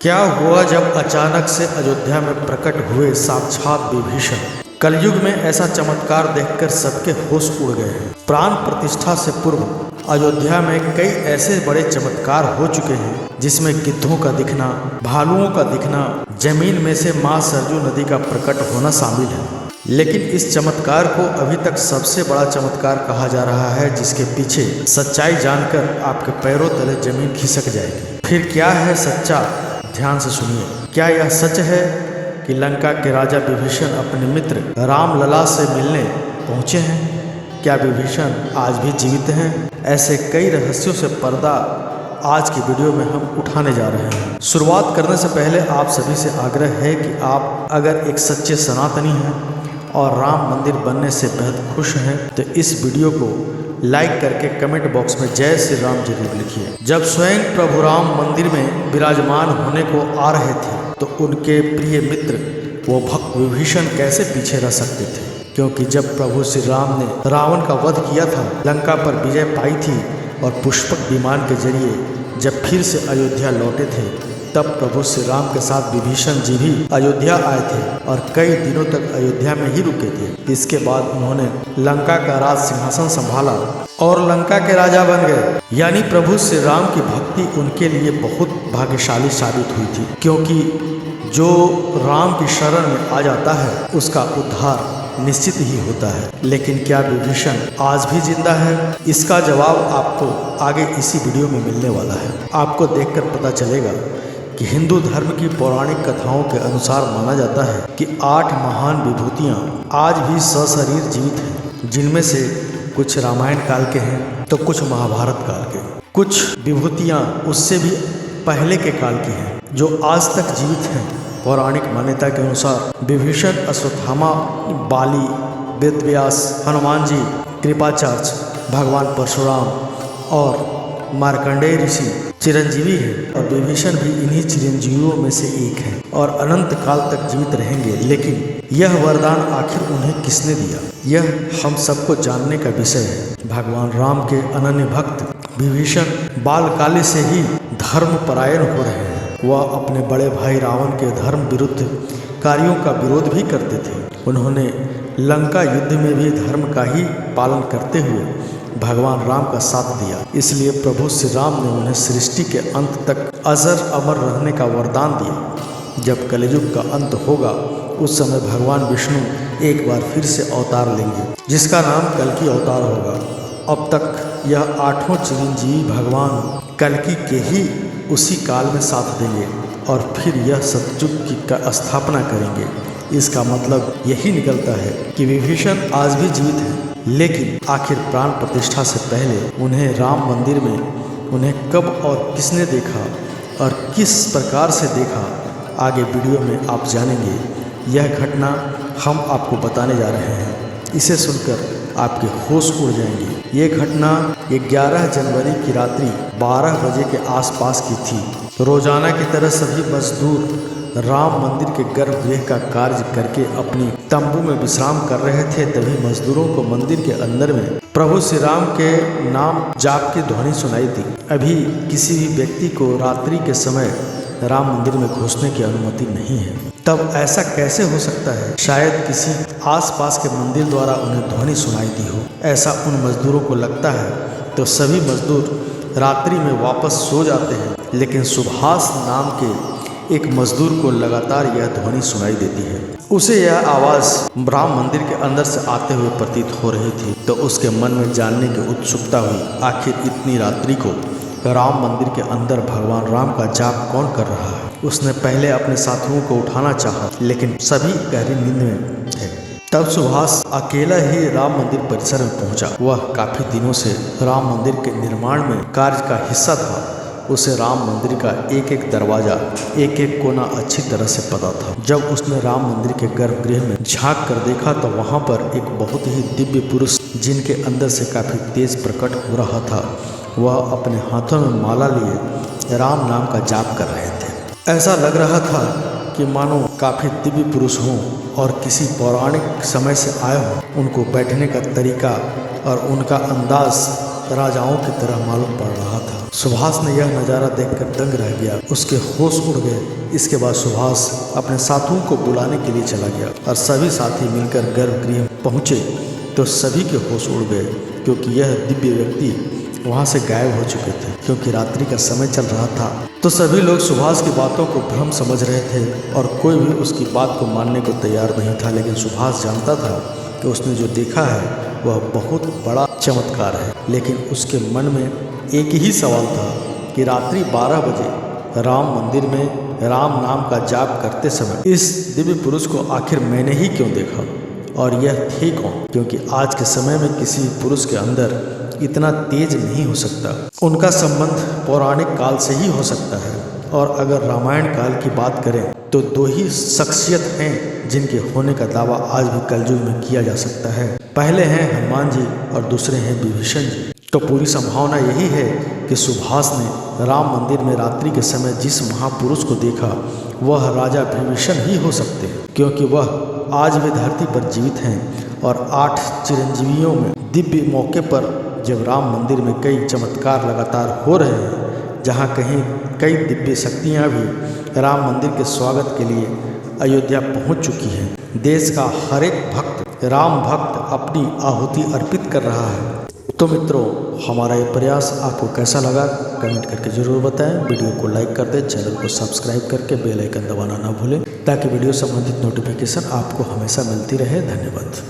क्या हुआ जब अचानक से अयोध्या में प्रकट हुए साक्षात विभीषण। कलयुग में ऐसा चमत्कार देखकर सबके होश उड़ गए हैं। प्राण प्रतिष्ठा से पूर्व अयोध्या में कई ऐसे बड़े चमत्कार हो चुके हैं जिसमें गिद्धों का दिखना, भालुओं का दिखना, जमीन में से मां सरजू नदी का प्रकट होना शामिल है। लेकिन इस चमत्कार को अभी तक सबसे बड़ा चमत्कार कहा जा रहा है, जिसके पीछे सच्चाई जानकर आपके पैरों तले जमीन खिसक जाएगी। फिर क्या है सच्चा, ध्यान से सुनिए। क्या यह सच है कि लंका के राजा विभीषण अपने मित्र राम लला से मिलने पहुंचे हैं? क्या विभीषण आज भी जीवित हैं? ऐसे कई रहस्यों से पर्दा आज की वीडियो में हम उठाने जा रहे हैं। शुरुआत करने से पहले आप सभी से आग्रह है कि आप अगर एक सच्चे सनातनी हैं और राम मंदिर बनने से बेहद खुश हैं तो इस वीडियो को लाइक करके कमेंट बॉक्स में जय श्री राम जरूर लिखिए। जब स्वयं प्रभु राम मंदिर में विराजमान होने को आ रहे थे तो उनके प्रिय मित्र वो भक्त विभीषण कैसे पीछे रह सकते थे, क्योंकि जब प्रभु श्री राम ने रावण का वध किया था, लंका पर विजय पाई थी और पुष्पक विमान के जरिए जब फिर से अयोध्या लौटे थे, तब प्रभु श्री राम के साथ विभीषण जी भी अयोध्या आए थे और कई दिनों तक अयोध्या में ही रुके थे। इसके बाद उन्होंने लंका का राज सिंहासन संभाला और लंका के राजा बन गए। यानी प्रभु श्री राम की भक्ति उनके लिए बहुत भाग्यशाली साबित हुई थी, क्योंकि जो राम की शरण में आ जाता है उसका उद्धार निश्चित ही होता है। लेकिन क्या विभीषण आज भी जिंदा है? इसका जवाब आपको आगे इसी वीडियो में मिलने वाला है। आपको देखकर पता चलेगा कि हिंदू धर्म की पौराणिक कथाओं के अनुसार माना जाता है कि 8 महान विभूतियाँ आज भी सशरीर जीवित हैं, जिनमें से कुछ रामायण काल के हैं तो कुछ महाभारत काल के। कुछ विभूतियाँ उससे भी पहले के काल की हैं जो आज तक जीवित हैं। पौराणिक मान्यता के अनुसार विभीषण, अश्वत्थामा, बाली, वेदव्यास, हनुमान जी, कृपाचार्य, भगवान परशुराम और मार्कंडेय ऋषि चिरंजीवी है और विभीषण भी इन्हीं चिरंजीवियों में से एक है और अनंत काल तक जीवित रहेंगे। लेकिन यह वरदान आखिर उन्हें किसने दिया, यह हम सबको जानने का विषय है। भगवान राम के अनन्य भक्त विभीषण बालकाल से ही धर्म परायण हो रहे हैं। वह अपने बड़े भाई रावण के धर्म विरुद्ध कार्यों का विरोध भी करते थे। उन्होंने लंका युद्ध में भी धर्म का ही पालन करते हुए भगवान राम का साथ दिया। इसलिए प्रभु श्री राम ने उन्हें सृष्टि के अंत तक अजर अमर रहने का वरदान दिया। जब कलयुग का अंत होगा उस समय भगवान विष्णु एक बार फिर से अवतार लेंगे, जिसका नाम कल्कि अवतार होगा। अब तक यह 8 चिरंजीवी भगवान कल्कि के ही उसी काल में साथ देंगे और फिर यह सतयुग की स्थापना करेंगे। इसका मतलब यही निकलता है कि विभीषण आज भी जीवित है। लेकिन आखिर प्राण प्रतिष्ठा से पहले उन्हें राम मंदिर में उन्हें कब और किसने देखा और किस प्रकार से देखा, आगे वीडियो में आप जानेंगे। यह घटना हम आपको बताने जा रहे हैं। इसे सुनकर आपके होश उड़ जाएंगे। ये घटना 11 जनवरी की रात्रि 12 बजे के आसपास की थी। रोजाना की तरह सभी मजदूर राम मंदिर के गर्भगृह का कार्य करके अपनी तंबू में विश्राम कर रहे थे। तभी मजदूरों को मंदिर के अंदर में प्रभु श्री राम के नाम जाप की ध्वनि सुनाई दी। अभी किसी भी व्यक्ति को रात्रि के समय राम मंदिर में घुसने की अनुमति नहीं है। तब ऐसा कैसे हो सकता है? शायद किसी आसपास के मंदिर द्वारा उन्हें ध्वनि सुनाई दी हो, ऐसा उन मजदूरों को लगता है। तो सभी मजदूर रात्रि में वापस सो जाते हैं। लेकिन सुभाष नाम के एक मजदूर को लगातार यह ध्वनि सुनाई देती है। उसे यह आवाज़ राम मंदिर के अंदर से आते हुए प्रतीत हो रही थी। तो उसके मन में जानने की उत्सुकता हुई, आखिर इतनी रात्रि को राम मंदिर के अंदर भगवान राम का जाप कौन कर रहा है। उसने पहले अपने साथियों को उठाना चाहा, लेकिन सभी गहरी नींद में थे। तब सुभाष अकेला ही राम मंदिर परिसर में पहुंचा। वह काफी दिनों से राम मंदिर के निर्माण में कार्य का हिस्सा था। उसे राम मंदिर का एक एक दरवाजा, एक एक कोना अच्छी तरह से पता था। जब उसने राम मंदिर के गर्भगृह में झांक कर देखा तो वहां पर एक बहुत ही दिव्य पुरुष, जिनके अंदर से काफी तेज प्रकट हो रहा था, वह अपने हाथों में माला लिए राम नाम का जाप कर रहे थे। ऐसा लग रहा था कि मानो काफी दिव्य पुरुष हों और किसी पौराणिक समय से आए हों। उनको बैठने का तरीका और उनका अंदाज राजाओं की तरह मालूम पड़ रहा था। सुभाष ने यह नज़ारा देखकर दंग रह गया, उसके होश उड़ गए। इसके बाद सुभाष अपने साथियों को बुलाने के लिए चला गया और सभी साथी मिलकर गर्भगृह पहुँचे तो सभी के होश उड़ गए, क्योंकि यह दिव्य व्यक्ति वहाँ से गायब हो चुके थे। क्योंकि रात्रि का समय चल रहा था तो सभी लोग सुभाष की बातों को भ्रम समझ रहे थे और कोई भी उसकी बात को मानने को तैयार नहीं था। लेकिन सुभाष जानता था कि उसने जो देखा है वह बहुत बड़ा चमत्कार है। लेकिन उसके मन में एक ही सवाल था कि रात्रि 12 बजे राम मंदिर में राम नाम का जाप करते समय इस दिव्य पुरुष को आखिर मैंने ही क्यों देखा, और यह थे कौन? क्योंकि आज के समय में किसी पुरुष के अंदर इतना तेज नहीं हो सकता। उनका संबंध पौराणिक काल से ही हो सकता है। और अगर रामायण काल की बात करें तो 2 ही शख्सियत हैं जिनके होने का दावा आज भी कलयुग में किया जा सकता है। पहले हैं हनुमान जी और दूसरे हैं विभीषण जी। तो पूरी संभावना यही है कि सुभाष ने राम मंदिर में रात्रि के समय जिस महापुरुष को देखा वह राजा विभीषण ही हो सकते हैं, क्योंकि वह आज भी धरती पर जीवित हैं। और 8 चिरंजीवियों में दिव्य मौके पर जब राम मंदिर में कई चमत्कार लगातार हो रहे हैं, जहाँ कहीं कई दिव्य शक्तियाँ भी राम मंदिर के स्वागत के लिए अयोध्या पहुँच चुकी हैं। देश का हर एक भक्त राम भक्त अपनी आहुति अर्पित कर रहा है। तो मित्रों, हमारा ये प्रयास आपको कैसा लगा कमेंट करके ज़रूर बताएं। वीडियो को लाइक कर दें, चैनल को सब्सक्राइब करके बेल आइकन दबाना ना भूलें ताकि वीडियो संबंधित नोटिफिकेशन आपको हमेशा मिलती रहे। धन्यवाद।